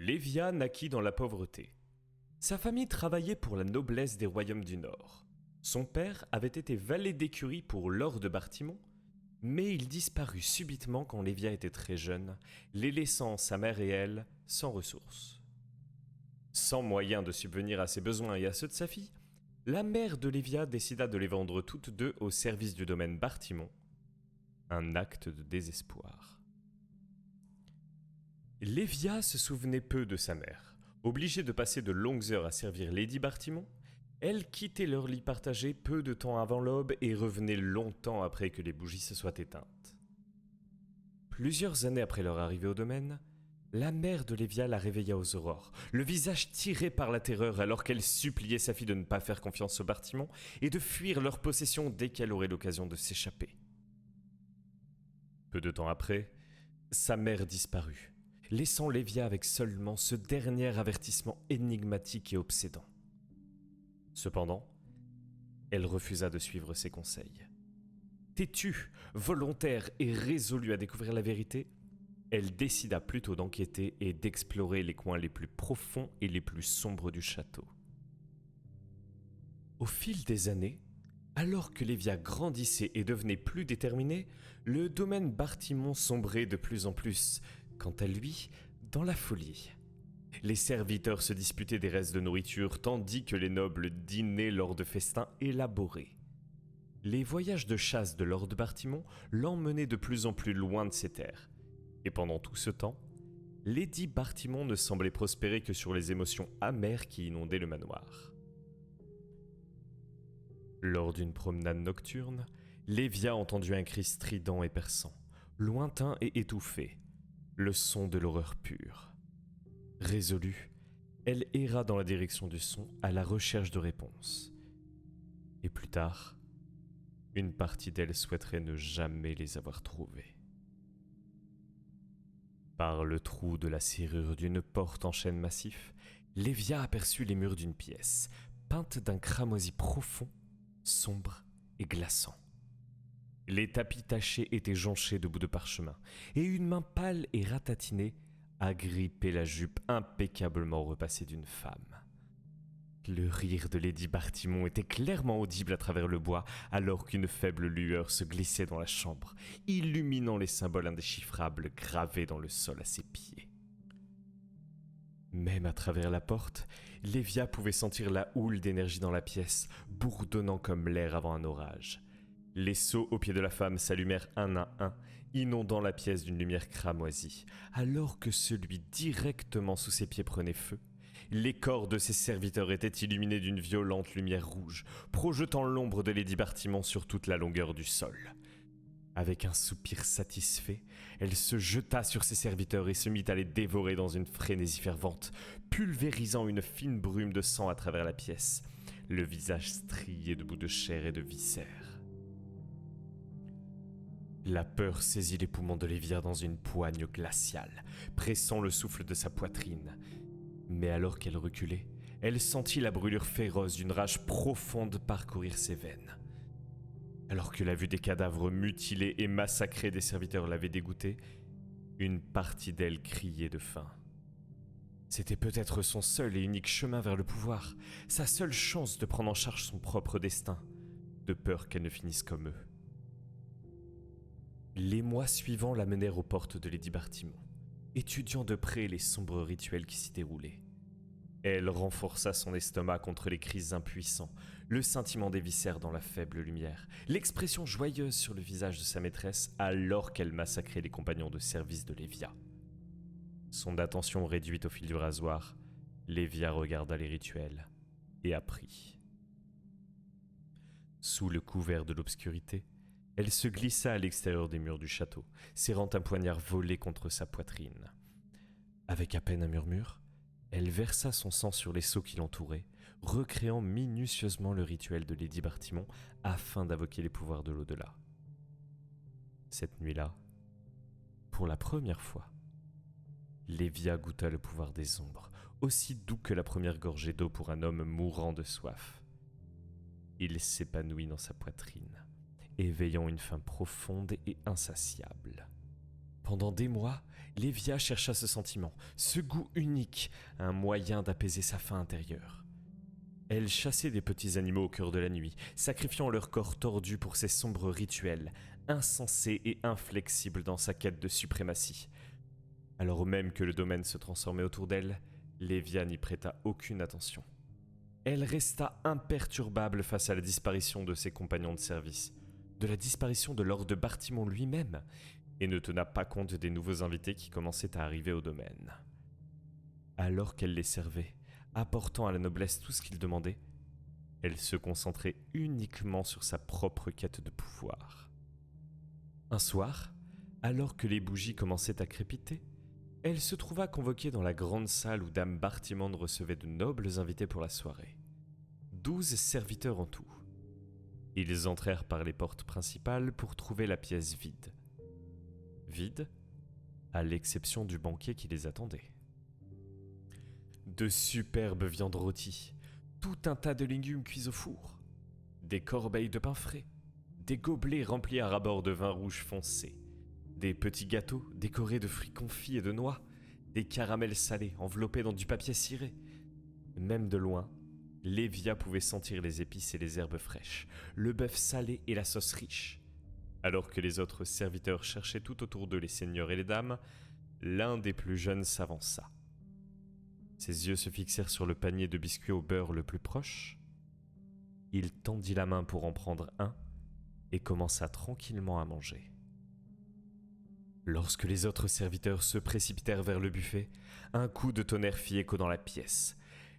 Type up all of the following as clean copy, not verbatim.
Lévia naquit dans la pauvreté. Sa famille travaillait pour la noblesse des royaumes du Nord. Son père avait été valet d'écurie pour l'or de Bartimon, mais il disparut subitement quand Lévia était très jeune, les laissant sa mère et elle sans ressources. Sans moyen de subvenir à ses besoins et à ceux de sa fille, la mère de Lévia décida de les vendre toutes deux au service du domaine Bartimon, un acte de désespoir. Lévia se souvenait peu de sa mère. Obligée de passer de longues heures à servir Lady Bartimon, elle quittait leur lit partagé peu de temps avant l'aube et revenait longtemps après que les bougies se soient éteintes. Plusieurs années après leur arrivée au domaine, la mère de Lévia la réveilla aux aurores, le visage tiré par la terreur alors qu'elle suppliait sa fille de ne pas faire confiance au Bartimon et de fuir leur possession dès qu'elle aurait l'occasion de s'échapper. Peu de temps après, sa mère disparut, laissant Lévia avec seulement ce dernier avertissement énigmatique et obsédant. Cependant, elle refusa de suivre ses conseils. Têtue, volontaire et résolue à découvrir la vérité, elle décida plutôt d'enquêter et d'explorer les coins les plus profonds et les plus sombres du château. Au fil des années, alors que Lévia grandissait et devenait plus déterminée, le domaine Bartimon sombrait de plus en plus, quant à lui, dans la folie. Les serviteurs se disputaient des restes de nourriture tandis que les nobles dînaient lors de festins élaborés. Les voyages de chasse de Lord Bartimon l'emmenaient de plus en plus loin de ses terres. Et pendant tout ce temps, Lady Bartimon ne semblait prospérer que sur les émotions amères qui inondaient le manoir. Lors d'une promenade nocturne, Lévia entendit un cri strident et perçant, lointain et étouffé, le son de l'horreur pure. Résolue, elle erra dans la direction du son à la recherche de réponses. Et plus tard, une partie d'elle souhaiterait ne jamais les avoir trouvées. Par le trou de la serrure d'une porte en chêne massif, Lévia aperçut les murs d'une pièce, peinte d'un cramoisi profond, sombre et glaçant. Les tapis tachés étaient jonchés de bouts de parchemin, et une main pâle et ratatinée agrippait la jupe impeccablement repassée d'une femme. Le rire de Lady Bartimon était clairement audible à travers le bois, alors qu'une faible lueur se glissait dans la chambre, illuminant les symboles indéchiffrables gravés dans le sol à ses pieds. Même à travers la porte, Lévia pouvait sentir la houle d'énergie dans la pièce, bourdonnant comme l'air avant un orage. Les seaux aux pieds de la femme s'allumèrent un à un, inondant la pièce d'une lumière cramoisie, alors que celui directement sous ses pieds prenait feu. Les corps de ses serviteurs étaient illuminés d'une violente lumière rouge, projetant l'ombre de Lady Bartimon sur toute la longueur du sol. Avec un soupir satisfait, elle se jeta sur ses serviteurs et se mit à les dévorer dans une frénésie fervente, pulvérisant une fine brume de sang à travers la pièce, le visage strié de bouts de chair et de viscères. La peur saisit les poumons de Lévia dans une poigne glaciale, pressant le souffle de sa poitrine. Mais alors qu'elle reculait, elle sentit la brûlure féroce d'une rage profonde parcourir ses veines. Alors que la vue des cadavres mutilés et massacrés des serviteurs l'avait dégoûtée, une partie d'elle criait de faim. C'était peut-être son seul et unique chemin vers le pouvoir, sa seule chance de prendre en charge son propre destin, de peur qu'elle ne finisse comme eux. Les mois suivants l'amenèrent aux portes de Lady Bartimon, étudiant de près les sombres rituels qui s'y déroulaient. Elle renforça son estomac contre les cris impuissants, le scintillement des viscères dans la faible lumière, l'expression joyeuse sur le visage de sa maîtresse alors qu'elle massacrait les compagnons de service de Lévia. Son attention réduite au fil du rasoir, Lévia regarda les rituels et apprit. Sous le couvert de l'obscurité, elle se glissa à l'extérieur des murs du château, serrant un poignard volé contre sa poitrine. Avec à peine un murmure, elle versa son sang sur les seaux qui l'entouraient, recréant minutieusement le rituel de Lady Bartimon afin d'invoquer les pouvoirs de l'au-delà. Cette nuit-là, pour la première fois, Lévia goûta le pouvoir des ombres, aussi doux que la première gorgée d'eau pour un homme mourant de soif. Il s'épanouit dans sa poitrine, éveillant une faim profonde et insatiable. Pendant des mois, Lévia chercha ce sentiment, ce goût unique, un moyen d'apaiser sa faim intérieure. Elle chassait des petits animaux au cœur de la nuit, sacrifiant leur corps tordu pour ses sombres rituels, insensés et inflexibles dans sa quête de suprématie. Alors même que le domaine se transformait autour d'elle, Lévia n'y prêta aucune attention. Elle resta imperturbable face à la disparition de ses compagnons de service, de la disparition de Lord Bartimon lui-même, et ne tena pas compte des nouveaux invités qui commençaient à arriver au domaine. Alors qu'elle les servait, apportant à la noblesse tout ce qu'ils demandaient, elle se concentrait uniquement sur sa propre quête de pouvoir. Un soir, alors que les bougies commençaient à crépiter, elle se trouva convoquée dans la grande salle où Dame Bartimande recevait de nobles invités pour la soirée. 12 serviteurs en tout. Ils entrèrent par les portes principales pour trouver la pièce vide. Vide, à l'exception du banquet qui les attendait. De superbes viandes rôties, tout un tas de légumes cuits au four, des corbeilles de pain frais, des gobelets remplis à ras-bord de vin rouge foncé, des petits gâteaux décorés de fruits confits et de noix, des caramels salés enveloppés dans du papier ciré. Même de loin, Lévia pouvait sentir les épices et les herbes fraîches, le bœuf salé et la sauce riche. Alors que les autres serviteurs cherchaient tout autour d'eux les seigneurs et les dames, l'un des plus jeunes s'avança. Ses yeux se fixèrent sur le panier de biscuits au beurre le plus proche. Il tendit la main pour en prendre un et commença tranquillement à manger. Lorsque les autres serviteurs se précipitèrent vers le buffet, un coup de tonnerre fit écho dans la pièce.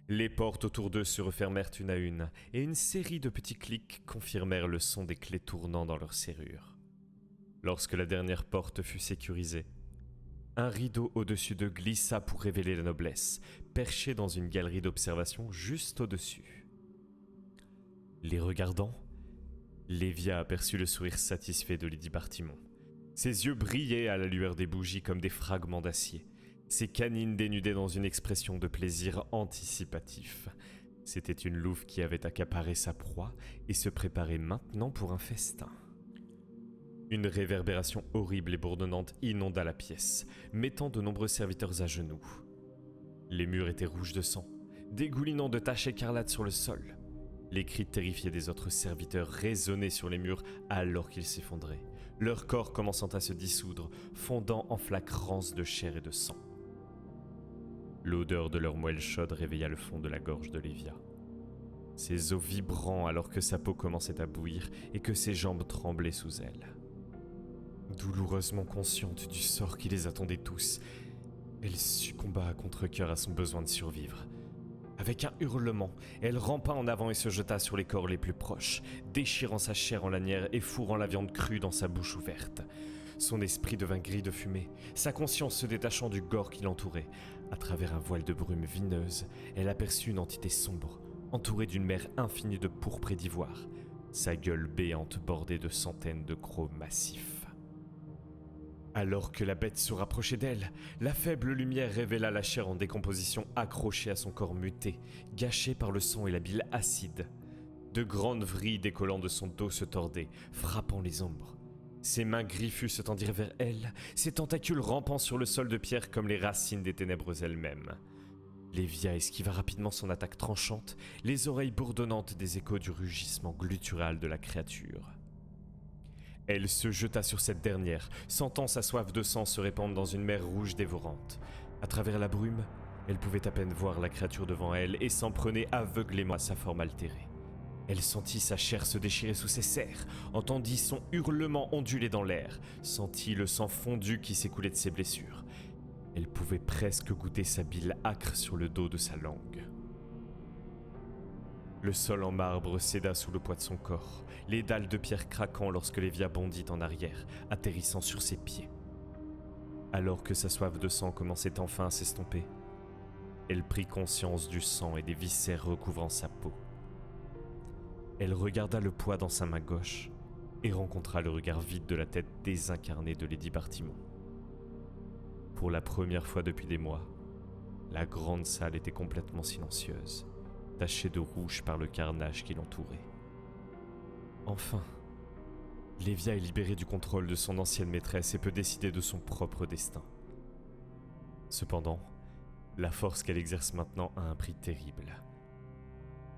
Les portes autour d'eux se refermèrent une à une, et une série de petits clics confirmèrent le son des clés tournant dans leurs serrures. Lorsque la dernière porte fut sécurisée, un rideau au-dessus d'eux glissa pour révéler la noblesse, perchée dans une galerie d'observation juste au-dessus. Les regardant, Lévia aperçut le sourire satisfait de Lady Bartimon. Ses yeux brillaient à la lueur des bougies comme des fragments d'acier. Ses canines dénudaient dans une expression de plaisir anticipatif. C'était une louve qui avait accaparé sa proie et se préparait maintenant pour un festin. Une réverbération horrible et bourdonnante inonda la pièce, mettant de nombreux serviteurs à genoux. Les murs étaient rouges de sang, dégoulinant de taches écarlates sur le sol. Les cris terrifiés des autres serviteurs résonnaient sur les murs alors qu'ils s'effondraient, leur corps commençant à se dissoudre, fondant en flaques rances de chair et de sang. L'odeur de leur moelle chaude réveilla le fond de la gorge de Lévia. Ses os vibrant alors que sa peau commençait à bouillir et que ses jambes tremblaient sous elle. Douloureusement consciente du sort qui les attendait tous, elle succomba à contre-cœur à son besoin de survivre. Avec un hurlement, elle rampa en avant et se jeta sur les corps les plus proches, déchirant sa chair en lanière et fourrant la viande crue dans sa bouche ouverte. Son esprit devint gris de fumée, sa conscience se détachant du gore qui l'entourait. À travers un voile de brume vineuse, elle aperçut une entité sombre, entourée d'une mer infinie de pourpre et d'ivoire, sa gueule béante bordée de centaines de crocs massifs. Alors que la bête se rapprochait d'elle, la faible lumière révéla la chair en décomposition accrochée à son corps muté, gâché par le sang et la bile acide. De grandes vrilles décollant de son dos se tordaient, frappant les ombres. Ses mains griffues se tendirent vers elle, ses tentacules rampant sur le sol de pierre comme les racines des ténèbres elles-mêmes. Lévia esquiva rapidement son attaque tranchante, les oreilles bourdonnantes des échos du rugissement guttural de la créature. Elle se jeta sur cette dernière, sentant sa soif de sang se répandre dans une mer rouge dévorante. À travers la brume, elle pouvait à peine voir la créature devant elle et s'en prenait aveuglément à sa forme altérée. Elle sentit sa chair se déchirer sous ses serres, entendit son hurlement onduler dans l'air, sentit le sang fondu qui s'écoulait de ses blessures. Elle pouvait presque goûter sa bile âcre sur le dos de sa langue. Le sol en marbre céda sous le poids de son corps, les dalles de pierre craquant lorsque Lévia bondit en arrière, atterrissant sur ses pieds. Alors que sa soif de sang commençait enfin à s'estomper, elle prit conscience du sang et des viscères recouvrant sa peau. Elle regarda le poids dans sa main gauche et rencontra le regard vide de la tête désincarnée de Lady Bartimon. Pour la première fois depuis des mois, la grande salle était complètement silencieuse, tachée de rouge par le carnage qui l'entourait. Enfin, Lévia est libérée du contrôle de son ancienne maîtresse et peut décider de son propre destin. Cependant, la force qu'elle exerce maintenant a un prix terrible.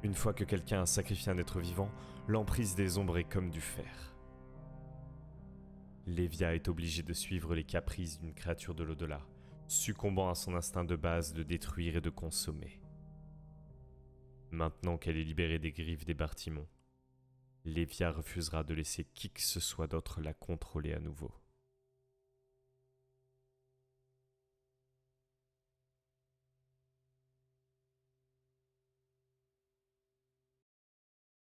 Une fois que quelqu'un a sacrifié un être vivant, l'emprise des ombres est comme du fer. Lévia est obligée de suivre les caprices d'une créature de l'au-delà, succombant à son instinct de base de détruire et de consommer. Maintenant qu'elle est libérée des griffes des Bartimon, Lévia refusera de laisser qui que ce soit d'autre la contrôler à nouveau.